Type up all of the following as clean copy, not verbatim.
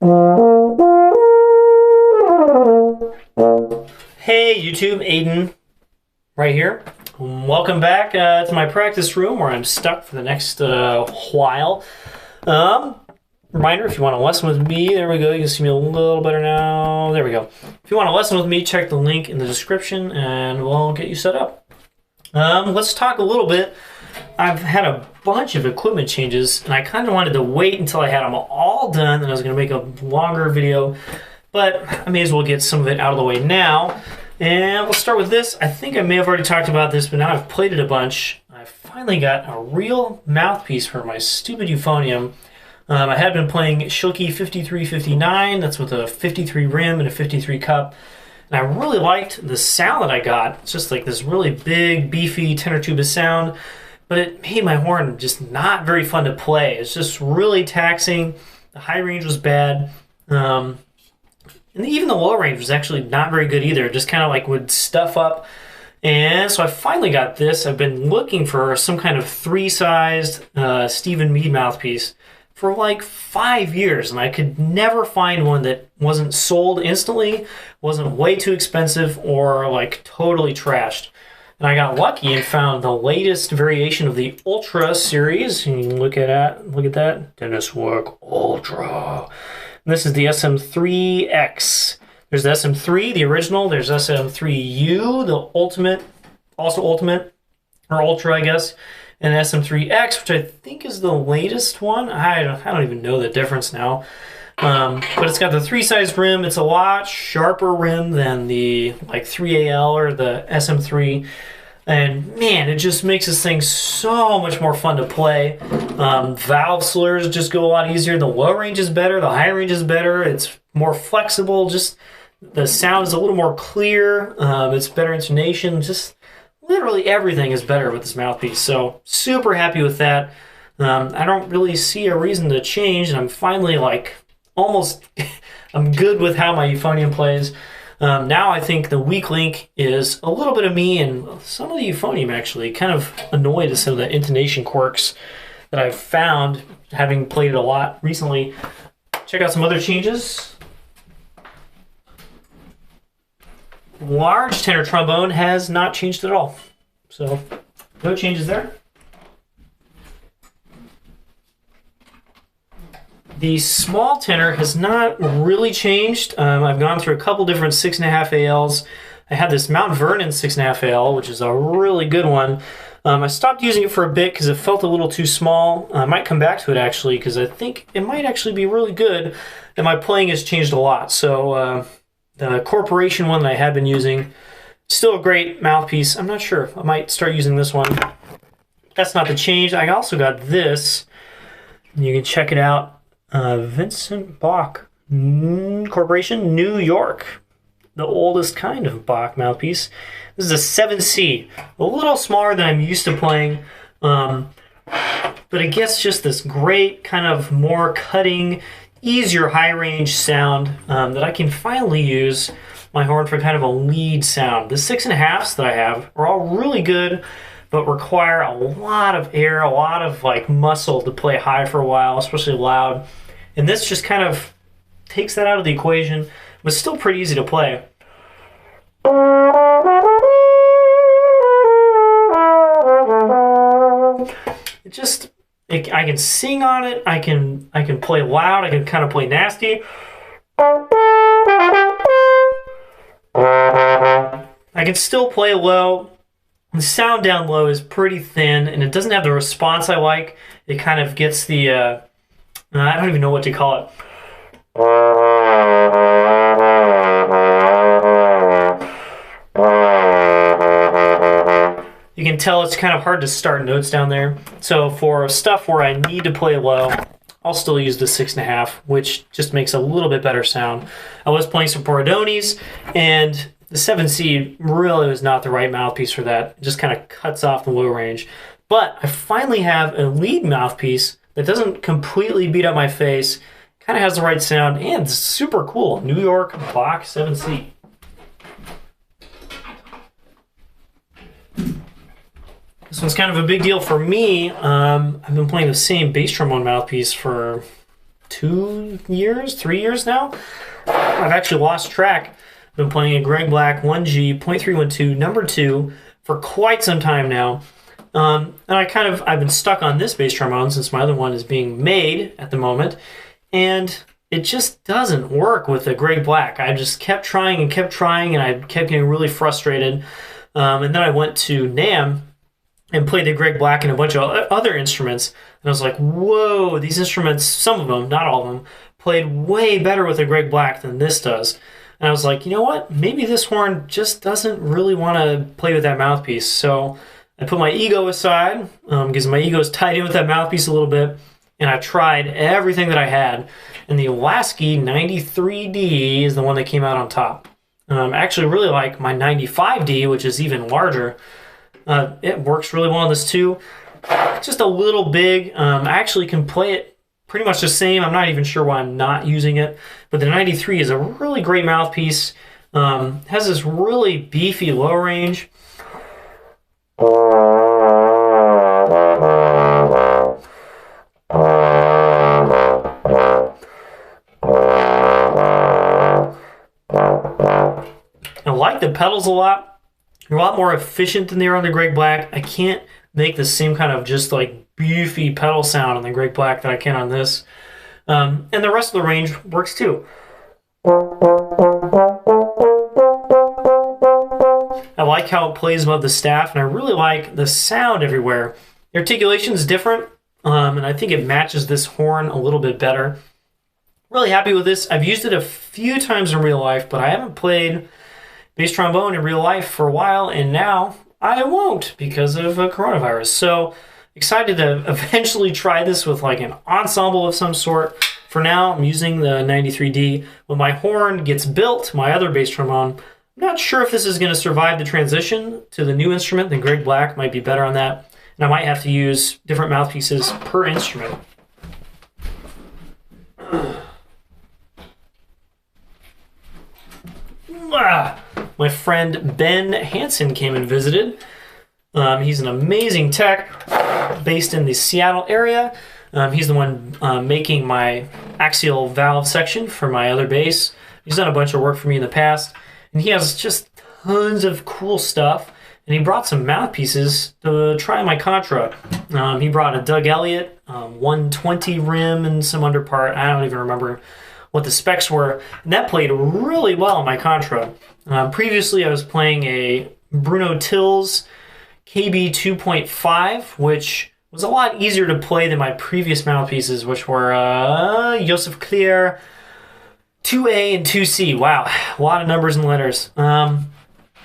Hey YouTube, Aiden right here. Welcome back to my practice room where I'm stuck for the next while. Reminder, if you want to lesson with me, there we go, you can see me a little better now. There we go. If you want to lesson with me, check the link in the description and we'll get you set up. Let's talk a little bit. I've had a bunch of equipment changes and I kind of wanted to wait until I had them all done and I was going to make a longer video, but I may as well get some of it out of the way now. And we'll start with this. I think I may have already talked about this, but now I've played it a bunch. I finally got a real mouthpiece for my stupid euphonium. I had been playing Schilke 5359, that's with a 53 rim and a 53 cup. And I really liked the sound that I got. It's just like this really big, beefy tenor tuba sound, but it made my horn just not very fun to play. It's just really taxing. The high range was bad. And even the low range was actually not very good either. It just kind of like would stuff up. And so I finally got this. I've been looking for some kind of 3-sized Stephen Mead mouthpiece for like 5 years, and I could never find one that wasn't sold instantly, wasn't way too expensive, or like totally trashed. And I got lucky and found the latest variation of the Ultra series. You can look at that. Dennis Work Ultra. And this is the SM3X. There's the SM3, the original. There's SM3U, the ultimate, also ultimate, or Ultra, I guess. And SM3X, which I think is the latest one. I don't even know the difference now. But it's got the 3-size rim. It's a lot sharper rim than the like 3AL or the SM3. And man, it just makes this thing so much more fun to play. Valve slurs just go a lot easier. The low range is better. The high range is better. It's more flexible. Just the sound is a little more clear. It's better intonation. Just literally everything is better with this mouthpiece. So super happy with that. I don't really see a reason to change. And I'm finally like almost, I'm good with how my euphonium plays. Now I think the weak link is a little bit of me and some of the euphonium actually. Kind of annoyed at some of the intonation quirks that I've found having played it a lot recently. Check out some other changes. Large tenor trombone has not changed at all. So no changes there. The small tenor has not really changed. I've gone through a couple different 6.5 ALs. I had this Mount Vernon 6.5 AL, which is a really good one. I stopped using it for a bit because it felt a little too small. I might come back to it actually because I think it might actually be really good, and my playing has changed a lot. So the Corporation one that I had been using, still a great mouthpiece. I'm not sure. I might start using this one. That's not the change. I also got this. You can check it out. Vincent Bach Corporation, New York. The oldest kind of Bach mouthpiece. This is a 7C. A little smaller than I'm used to playing. But it gets just this great kind of more cutting, easier high range sound that I can finally use my horn for kind of a lead sound. The 6.5s that I have are all really good, but require a lot of air, a lot of like muscle to play high for a while, especially loud. And this just kind of takes that out of the equation, but still pretty easy to play. I can sing on it. I can play loud. I can kind of play nasty. I can still play low. The sound down low is pretty thin, and it doesn't have the response I like. It kind of gets the I don't even know what to call it. You can tell it's kind of hard to start notes down there. So for stuff where I need to play low, I'll still use the 6.5, which just makes a little bit better sound. I was playing some Porridones, and the 7C really was not the right mouthpiece for that. It just kind of cuts off the low range. But I finally have a lead mouthpiece that doesn't completely beat up my face, kind of has the right sound, and it's super cool. New York Bach 7C. This one's kind of a big deal for me. I've been playing the same bass trombone mouthpiece for 2 years, 3 years now. I've actually lost track. I've been playing a Greg Black 1G .312 number 2 for quite some time now. And I've been stuck on this bass trombone since my other one is being made at the moment. And it just doesn't work with the Greg Black. I just kept trying, and I kept getting really frustrated. And then I went to NAMM and played the Greg Black and a bunch of other instruments. And I was like, whoa, these instruments, some of them, not all of them, played way better with the Greg Black than this does. And I was like, you know what? Maybe this horn just doesn't really want to play with that mouthpiece. So I put my ego aside, because my ego is tied in with that mouthpiece a little bit, and I tried everything that I had. And the Lasky 93D is the one that came out on top. I actually really like my 95D, which is even larger. It works really well on this too. Just a little big. I actually can play it pretty much the same. I'm not even sure why I'm not using it. But the 93 is a really great mouthpiece. Has this really beefy low range. I like the pedals a lot. They're a lot more efficient than they are on the Greg Black. I can't make the same kind of just like beefy pedal sound on the Greg Black that I can on this. And the rest of the range works too. I like how it plays above the staff, and I really like the sound everywhere. The articulation is different, and I think it matches this horn a little bit better. Really happy with this. I've used it a few times in real life, but I haven't played bass trombone in real life for a while, and now I won't because of coronavirus. So excited to eventually try this with like an ensemble of some sort. For now, I'm using the 93D. When my horn gets built, my other bass trombone, I'm not sure if this is going to survive the transition to the new instrument. The Greg Black might be better on that, and I might have to use different mouthpieces per instrument. My friend Ben Hansen came and visited. He's an amazing tech based in the Seattle area. He's the one making my axial valve section for my other bass. He's done a bunch of work for me in the past, and he has just tons of cool stuff. And he brought some mouthpieces to try my Contra. He brought a Doug Elliott 120 rim and some underpart. I don't even remember what the specs were, and that played really well on my Contra. Previously, I was playing a Bruno Tills KB 2.5, which was a lot easier to play than my previous mouthpieces, which were Joseph Clear 2A and 2C. Wow, a lot of numbers and letters. And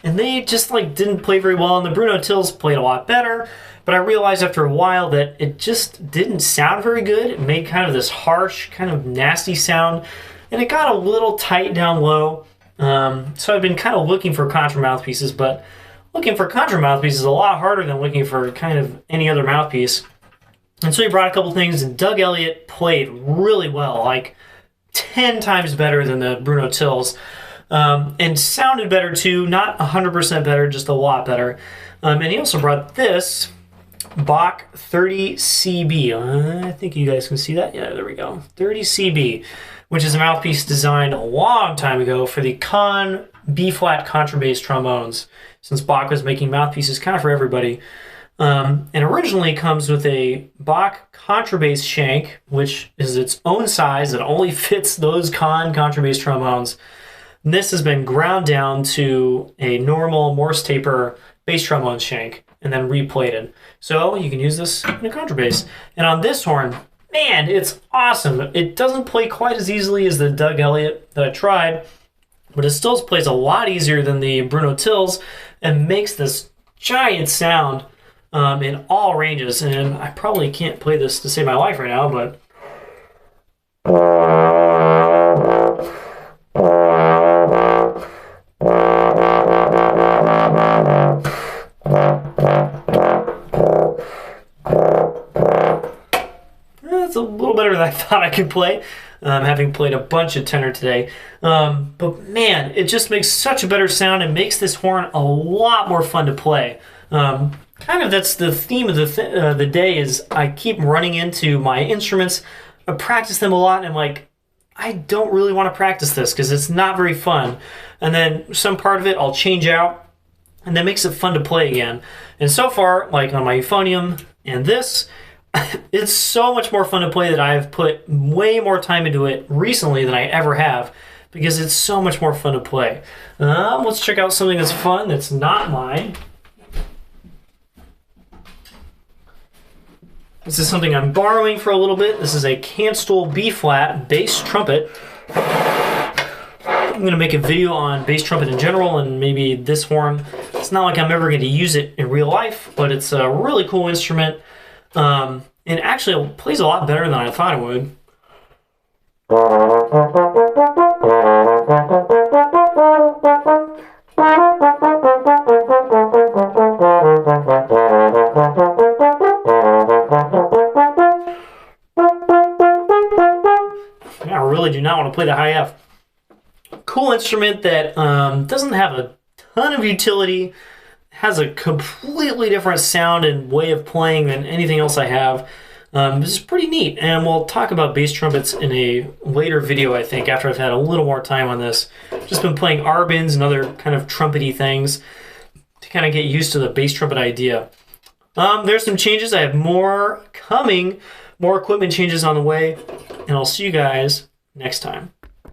they just like didn't play very well, and the Bruno Tills played a lot better. But I realized after a while that it just didn't sound very good. It made kind of this harsh, kind of nasty sound, and it got a little tight down low. So I've been kind of looking for Contra mouthpieces, but looking for Contra mouthpieces is a lot harder than looking for kind of any other mouthpiece. And so he brought a couple things, and Doug Elliott played really well, like 10 times better than the Bruno Tills, and sounded better too, not 100% better, just a lot better. And he also brought this Bach 30CB. I think you guys can see that. Yeah, there we go. 30CB, which is a mouthpiece designed a long time ago for the Conn B-flat contrabass trombones, since Bach was making mouthpieces kind of for everybody. And originally comes with a Bach contrabass shank, which is its own size. It only fits those Conn contrabass trombones. And this has been ground down to a normal Morse taper bass trombone shank and then replated. So you can use this in a contrabass. And on this horn, man, it's awesome. It doesn't play quite as easily as the Doug Elliott that I tried, but it still plays a lot easier than the Bruno Tills and makes this giant sound in all ranges. And I probably can't play this to save my life right now, but it's a little better than I thought I could play, having played a bunch of tenor today. But man, it just makes such a better sound and makes this horn a lot more fun to play. Kind of that's the theme of the day is I keep running into my instruments. practice them a lot, and I'm like, I don't really want to practice this because it's not very fun. And then some part of it I'll change out, and that makes it fun to play again. And so far, like on my euphonium and this, it's so much more fun to play that I've put way more time into it recently than I ever have, because it's so much more fun to play. Let's check out something that's fun that's not mine. This is something I'm borrowing for a little bit. This is a Canstol B-flat bass trumpet. I'm going to make a video on bass trumpet in general and maybe this horn. It's not like I'm ever going to use it in real life, but it's a really cool instrument. And actually it plays a lot better than I thought it would. I really do not want to play the high F. Cool instrument that doesn't have a ton of utility, has a completely different sound and way of playing than anything else I have. This is pretty neat, and we'll talk about bass trumpets in a later video, I think, after I've had a little more time on this. Just been playing arbins and other kind of trumpety things to kind of get used to the bass trumpet idea. There's some changes. I have more coming, more equipment changes on the way, and I'll see you guys next time.